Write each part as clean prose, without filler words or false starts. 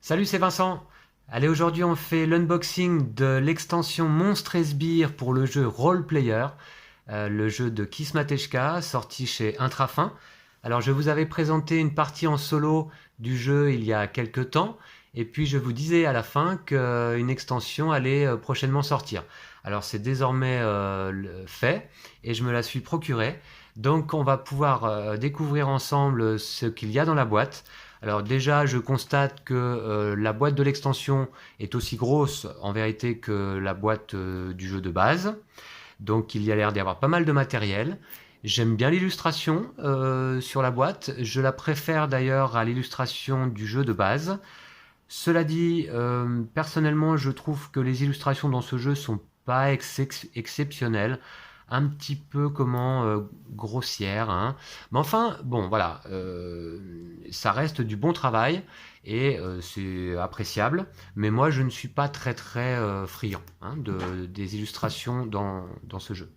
Salut, c'est Vincent. Allez, aujourd'hui on fait l'unboxing de l'extension Monstres et Sbires pour le jeu Role Player, le jeu de Kismatechka, sorti chez Intrafin. Alors je vous avais présenté une partie en solo du jeu il y a quelques temps, et puis je vous disais à la fin qu'une extension allait prochainement sortir. Alors c'est désormais fait, et je me la suis procurée. Donc on va pouvoir découvrir ensemble ce qu'il y a dans la boîte. Alors déjà, je constate que la boîte de l'extension est aussi grosse en vérité que la boîte du jeu de base. Donc il y a l'air d'y avoir pas mal de matériel. J'aime bien l'illustration sur la boîte. Je la préfère d'ailleurs à l'illustration du jeu de base. Cela dit, personnellement, je trouve que les illustrations dans ce jeu sont pas exceptionnelles, un petit peu grossières, hein. Mais enfin, bon, voilà, ça reste du bon travail et c'est appréciable. Mais moi, je ne suis pas très friand, hein, des illustrations dans ce jeu.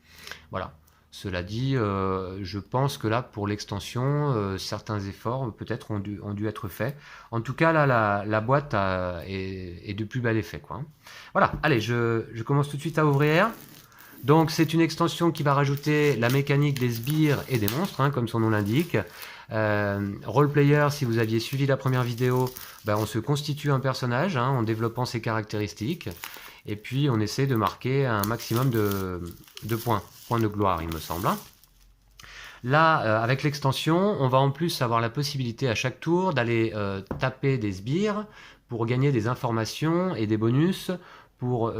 Voilà. Cela dit, je pense que là, pour l'extension, certains efforts peut-être ont dû être faits. En tout cas, là, la boîte est de plus bel effet, quoi, hein. Voilà, allez, je commence tout de suite à ouvrir. Donc, c'est une extension qui va rajouter la mécanique des sbires et des monstres, hein, comme son nom l'indique. Roleplayer, si vous aviez suivi la première vidéo, ben, on se constitue un personnage, hein, en développant ses caractéristiques. Et puis, on essaie de marquer un maximum de points de gloire, il me semble, hein. Là, avec l'extension, on va en plus avoir la possibilité à chaque tour d'aller taper des sbires pour gagner des informations et des bonus pour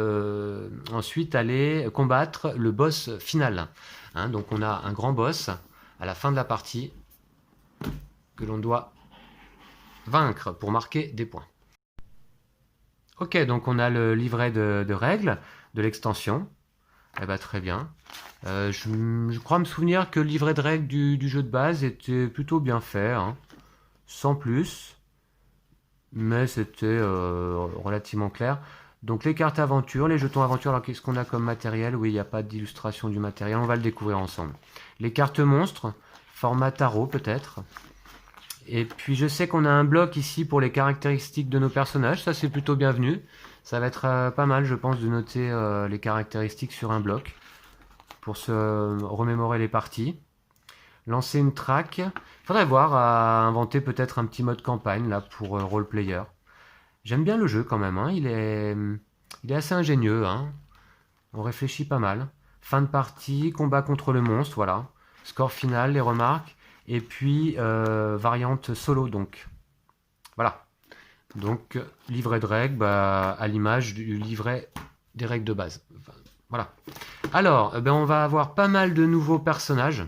ensuite aller combattre le boss final, hein. Donc on a un grand boss à la fin de la partie que l'on doit vaincre pour marquer des points. Ok, donc on a le livret de règles de l'extension. Eh ben, très bien. Je crois me souvenir que le livret de règles du jeu de base était plutôt bien fait, hein, sans plus, mais c'était relativement clair. Donc les cartes aventure, les jetons aventure, alors qu'est-ce qu'on a comme matériel? Oui, il n'y a pas d'illustration du matériel, on va le découvrir ensemble. Les cartes monstres, format tarot peut-être. Et puis je sais qu'on a un bloc ici pour les caractéristiques de nos personnages, ça c'est plutôt bienvenu. Ça va être pas mal, je pense, de noter les caractéristiques sur un bloc pour se remémorer les parties. Lancer une track. Faudrait voir à inventer peut-être un petit mode campagne là pour roleplayer. J'aime bien le jeu quand même, hein. Il est assez ingénieux, hein. On réfléchit pas mal. Fin de partie, combat contre le monstre, voilà. Score final, les remarques. Et puis variante solo donc. Voilà. Donc livret de règles, bah, à l'image du livret des règles de base. Enfin, voilà. Alors, ben, on va avoir pas mal de nouveaux personnages.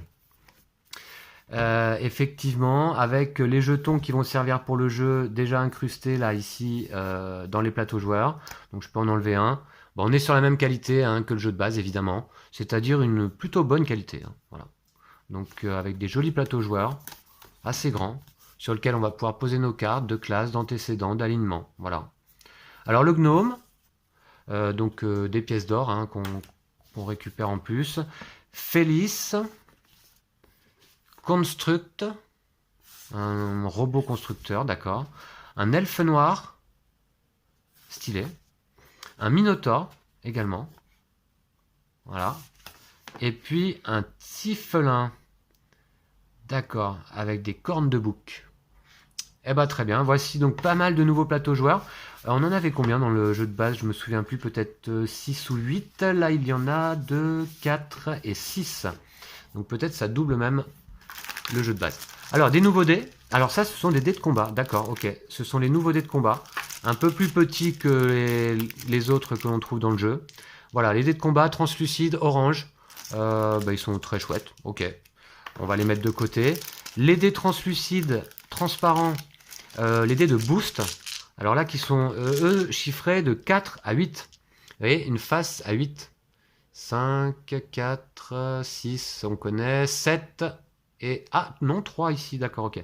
Effectivement, avec les jetons qui vont servir pour le jeu déjà incrustés là ici dans les plateaux joueurs. Donc je peux en enlever un. Bon, on est sur la même qualité, hein, que le jeu de base évidemment, c'est-à-dire une plutôt bonne qualité, hein, voilà. Donc avec des jolis plateaux joueurs, assez grands, sur lesquels on va pouvoir poser nos cartes de classe, d'antécédents, d'alignement, voilà. Alors le gnome, donc des pièces d'or, hein, qu'on récupère en plus. Félix, Construct, un robot constructeur, d'accord. Un elfe noir, stylé. Un minotaure, également. Voilà. Et puis un tifelin, d'accord, avec des cornes de bouc. Eh bah très bien, voici donc pas mal de nouveaux plateaux joueurs. On en avait combien dans le jeu de base? Je me souviens plus, peut-être 6 ou 8. Là, il y en a 2, 4 et 6. Donc peut-être ça double même le jeu de base. Alors, des nouveaux dés. Alors ça, ce sont des dés de combat. D'accord, ok. Ce sont les nouveaux dés de combat. Un peu plus petits que les autres que l'on trouve dans le jeu. Voilà, les dés de combat translucides, orange. Bah, ils sont très chouettes. Ok. On va les mettre de côté. Les dés translucides, transparents. Les dés de boost. Alors là, qui sont, eux, chiffrés de 4 à 8. Vous voyez, une face à 8. 5, 4, 6, on connaît. 7... Et, ah, non, 3 ici, d'accord, ok.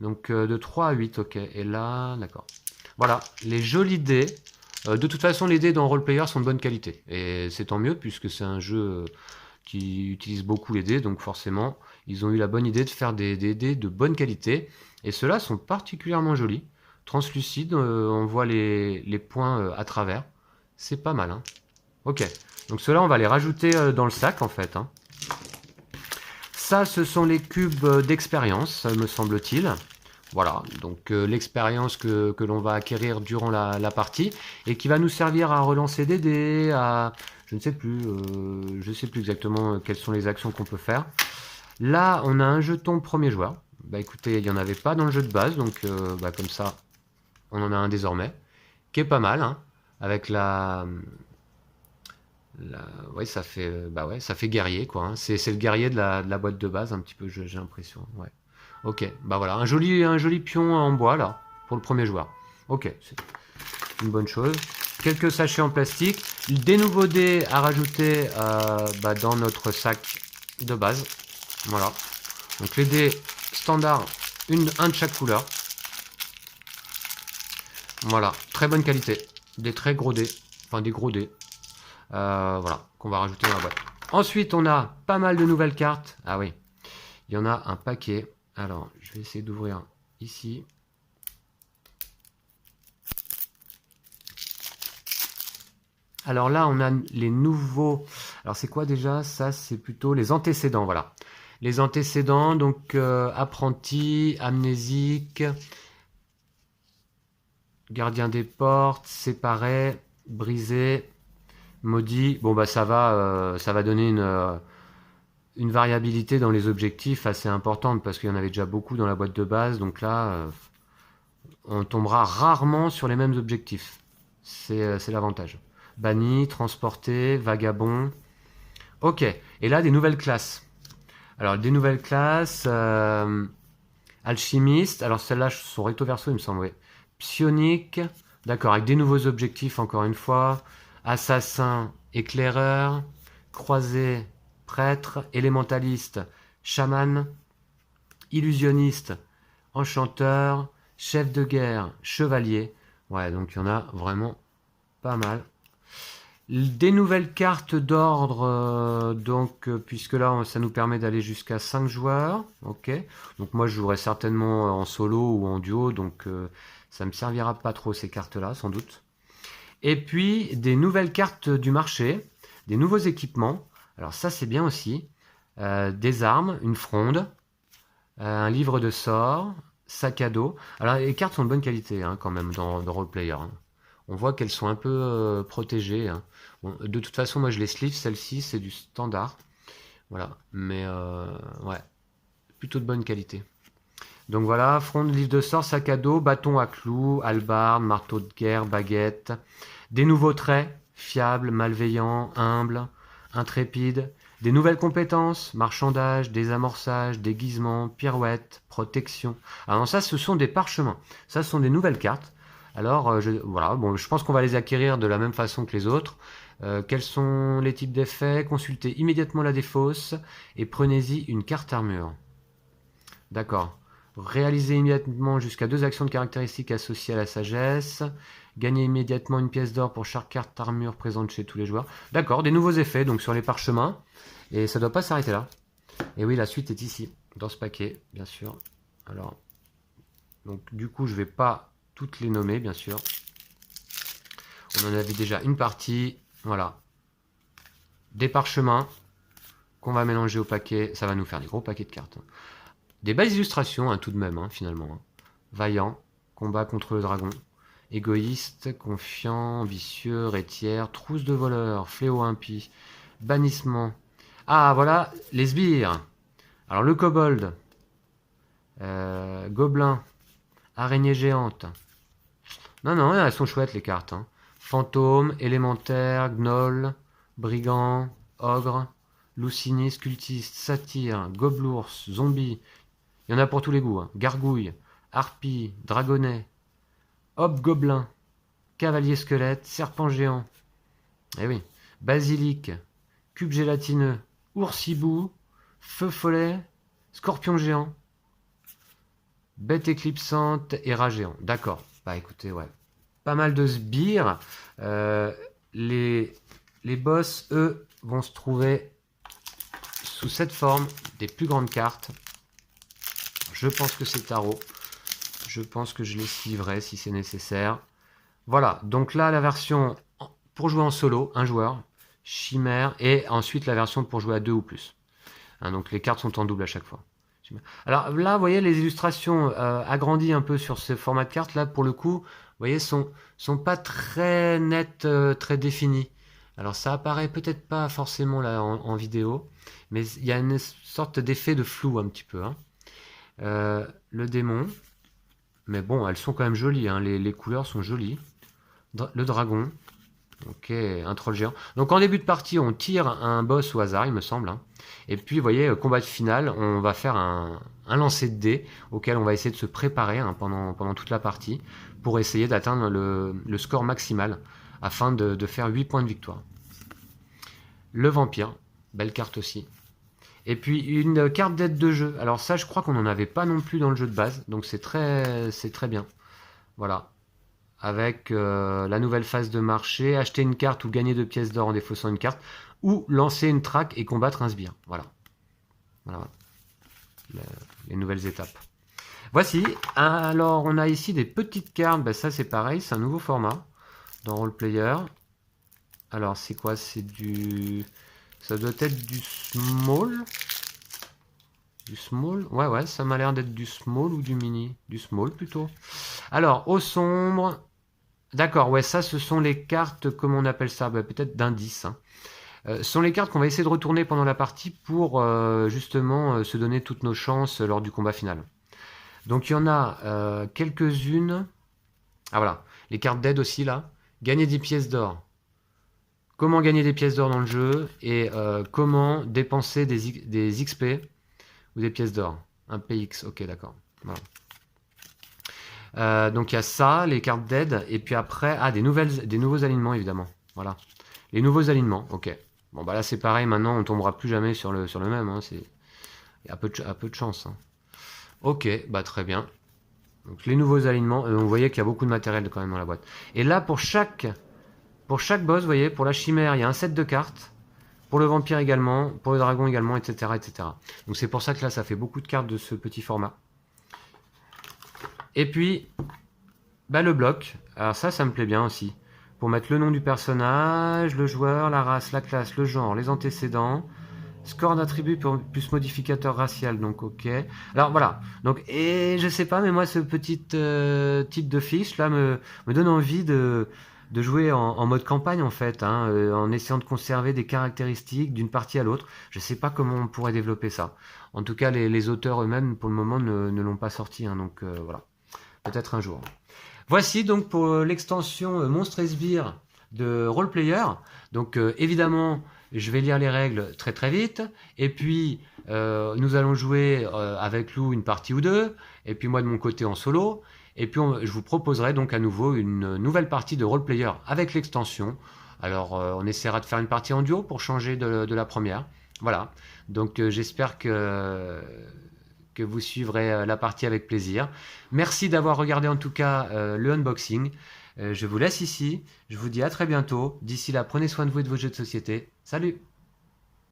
Donc, de 3 à 8, ok. Et là, d'accord. Voilà, les jolis dés. De toute façon, les dés dans Roleplayer sont de bonne qualité. Et c'est tant mieux, puisque c'est un jeu qui utilise beaucoup les dés. Donc, forcément, ils ont eu la bonne idée de faire des dés de bonne qualité. Et ceux-là sont particulièrement jolis. translucide, on voit les points à travers. C'est pas mal, hein. Ok, donc ceux-là, on va les rajouter dans le sac, en fait, hein. Ça, ce sont les cubes d'expérience, me semble-t-il. Voilà, donc l'expérience que l'on va acquérir durant la partie et qui va nous servir à relancer des dés, à... je ne sais plus exactement quelles sont les actions qu'on peut faire. Là, on a un jeton premier joueur. Bah écoutez, il n'y en avait pas dans le jeu de base, donc comme ça, on en a un désormais, qui est pas mal, hein, avec ouais, ça fait, ouais, ça fait guerrier, quoi, hein. C'est le guerrier de la boîte de base, un petit peu, j'ai l'impression. Ouais. Ok, bah voilà, un joli pion en bois, là, pour le premier joueur. Ok, c'est une bonne chose. Quelques sachets en plastique. Des nouveaux dés à rajouter dans notre sac de base. Voilà. Donc les dés standards, un de chaque couleur. Voilà, très bonne qualité. Des très gros dés. Enfin, des gros dés. Voilà, qu'on va rajouter dans la boîte. Ensuite, on a pas mal de nouvelles cartes. Ah oui, il y en a un paquet. Alors, je vais essayer d'ouvrir ici. Alors là, on a les nouveaux... Alors, c'est quoi déjà? Ça, c'est plutôt les antécédents, voilà. Les antécédents, donc apprenti, amnésique, gardien des portes, séparé, brisé, maudit. Bon, bah ça va donner une variabilité dans les objectifs assez importante parce qu'il y en avait déjà beaucoup dans la boîte de base. Donc là, on tombera rarement sur les mêmes objectifs. C'est l'avantage. Banni, transporté, vagabond. Ok, et là, des nouvelles classes. Alors, des nouvelles classes... alchimiste, alors celles-là sont recto verso, il me semble, oui. Psionique, d'accord, avec des nouveaux objectifs, encore une fois. Assassin, éclaireur. Croisé, prêtre. Élémentaliste, chaman. Illusionniste, enchanteur. Chef de guerre, chevalier. Ouais, donc il y en a vraiment pas mal. Des nouvelles cartes d'ordre, puisque là, ça nous permet d'aller jusqu'à 5 joueurs. Ok. Donc moi, je jouerai certainement en solo ou en duo, donc ça me servira pas trop ces cartes-là, sans doute. Et puis, des nouvelles cartes du marché, des nouveaux équipements. Alors ça, c'est bien aussi. Des armes, une fronde, un livre de sorts, sac à dos. Alors les cartes sont de bonne qualité, hein, quand même, dans Roleplayer, hein. On voit qu'elles sont un peu protégées, hein. Bon, de toute façon, moi je les sleeve, celle-ci c'est du standard. Voilà, mais ouais, plutôt de bonne qualité. Donc voilà, fronde, livre de sorts, sac à dos, bâton à clous, hallebarde, marteau de guerre, baguette. Des nouveaux traits, fiable, malveillant, humble, intrépide. Des nouvelles compétences, marchandage, désamorçage, déguisement, pirouette, protection. Alors ça, ce sont des parchemins. Ça, ce sont des nouvelles cartes. Alors, voilà, bon, je pense qu'on va les acquérir de la même façon que les autres. Quels sont les types d'effets? Consultez immédiatement la défausse et prenez-y une carte armure. D'accord. Réalisez immédiatement jusqu'à 2 actions de caractéristiques associées à la sagesse. Gagnez immédiatement une pièce d'or pour chaque carte armure présente chez tous les joueurs. D'accord, des nouveaux effets donc sur les parchemins. Et ça ne doit pas s'arrêter là. Et oui, la suite est ici, dans ce paquet, bien sûr. Alors, donc du coup, je ne vais pas toutes les nommer, bien sûr. On en avait déjà une partie. Voilà. Des parchemins qu'on va mélanger au paquet. Ça va nous faire des gros paquets de cartes. Des belles illustrations, hein, tout de même, hein, finalement. Hein. Vaillant, combat contre le dragon. Égoïste, confiant, ambitieux, rétière, trousse de voleurs, fléau impie, bannissement. Ah, voilà, les sbires. Alors, le kobold, gobelin, araignée géante. Non, non, elles sont chouettes, les cartes. Hein. Fantôme, élémentaire, gnoll, brigand, ogre, loup sinistre, cultiste, satyre, gobelours, zombie. Il y en a pour tous les goûts. Hein. Gargouille, harpie, dragonnet, hobgoblin, cavalier squelette, serpent géant. Eh oui. Basilic, cube gélatineux, ours-hibou, feu follet, scorpion géant, bête éclipsante et rat géant. D'accord. Bah écoutez, ouais. Pas mal de sbires. Les boss, eux, vont se trouver sous cette forme des plus grandes cartes. Je pense que c'est tarot. je pense que je les suivrai si c'est nécessaire. Voilà, donc là, la version pour jouer en solo, un joueur, chimère, et ensuite la version pour jouer à 2 ou plus. Hein, donc les cartes sont en double à chaque fois. Alors là, vous voyez, les illustrations agrandies un peu sur ce format de carte, là, pour le coup, vous voyez, sont pas très nettes, très définies. Alors ça apparaît peut-être pas forcément là en vidéo, mais il y a une sorte d'effet de flou un petit peu. Hein. Le démon, mais bon, elles sont quand même jolies, hein. Les couleurs sont jolies. Le dragon, ok, un troll géant. Donc en début de partie, on tire un boss au hasard, il me semble. Hein. Et puis, vous voyez, combat final, on va faire un lancer de dés auquel on va essayer de se préparer hein, pendant toute la partie pour essayer d'atteindre le score maximal afin de faire 8 points de victoire. Le vampire, belle carte aussi. Et puis une carte d'aide de jeu. Alors ça, je crois qu'on n'en avait pas non plus dans le jeu de base, donc c'est très bien. Voilà. Avec la nouvelle phase de marché, acheter une carte ou gagner 2 pièces d'or en défaussant une carte, ou lancer une traque et combattre un sbire. Voilà. Voilà. Les nouvelles étapes. Voici. Alors, on a ici des petites cartes. Ben, ça, c'est pareil. C'est un nouveau format dans Roleplayer. Alors, c'est quoi? C'est du... Ça doit être du small. Du small? Ouais, ça m'a l'air d'être du small ou du mini? Du small, plutôt. Alors, au sombre... D'accord, ouais, ça, ce sont les cartes, comment on appelle ça? Ben, peut-être d'indice. Hein. Ce sont les cartes qu'on va essayer de retourner pendant la partie pour justement se donner toutes nos chances lors du combat final. Donc il y en a quelques-unes. Ah voilà, les cartes d'aide aussi là. Gagner 10 pièces d'or. Comment gagner des pièces d'or dans le jeu et comment dépenser des XP ou des pièces d'or. Un PX, ok d'accord. Voilà. Donc il y a ça, les cartes d'aide, et puis après, des nouveaux alignements évidemment. Voilà. Les nouveaux alignements, ok. Bon bah là c'est pareil, maintenant on tombera plus jamais sur le même, hein, il y a peu de chance. Hein. Ok, bah très bien. Donc les nouveaux alignements, vous voyez qu'il y a beaucoup de matériel quand même dans la boîte. Et là pour chaque boss, vous voyez, pour la chimère, il y a un set de cartes, pour le vampire également, pour le dragon également, etc. etc. Donc c'est pour ça que là ça fait beaucoup de cartes de ce petit format. Et puis, bah le bloc, alors ça me plaît bien aussi. Pour mettre le nom du personnage, le joueur, la race, la classe, le genre, les antécédents, score d'attribut plus modificateur racial, donc ok. Alors voilà, donc et je sais pas, mais moi ce petit type de fiche là me donne envie de jouer en mode campagne en fait, hein, en essayant de conserver des caractéristiques d'une partie à l'autre. Je sais pas comment on pourrait développer ça. En tout cas, les auteurs eux-mêmes pour le moment ne l'ont pas sorti, hein, donc voilà, peut-être un jour. Voici donc pour l'extension Monstres et Sbires de Roleplayer. Donc évidemment, je vais lire les règles très vite. Et puis, nous allons jouer avec Lou une partie ou deux. Et puis moi de mon côté en solo. Et puis je vous proposerai donc à nouveau une nouvelle partie de Roleplayer avec l'extension. Alors on essaiera de faire une partie en duo pour changer de la première. Voilà. Donc j'espère que vous suivrez la partie avec plaisir. Merci d'avoir regardé en tout cas le unboxing. Je vous laisse ici. Je vous dis à très bientôt. D'ici là, prenez soin de vous et de vos jeux de société. Salut!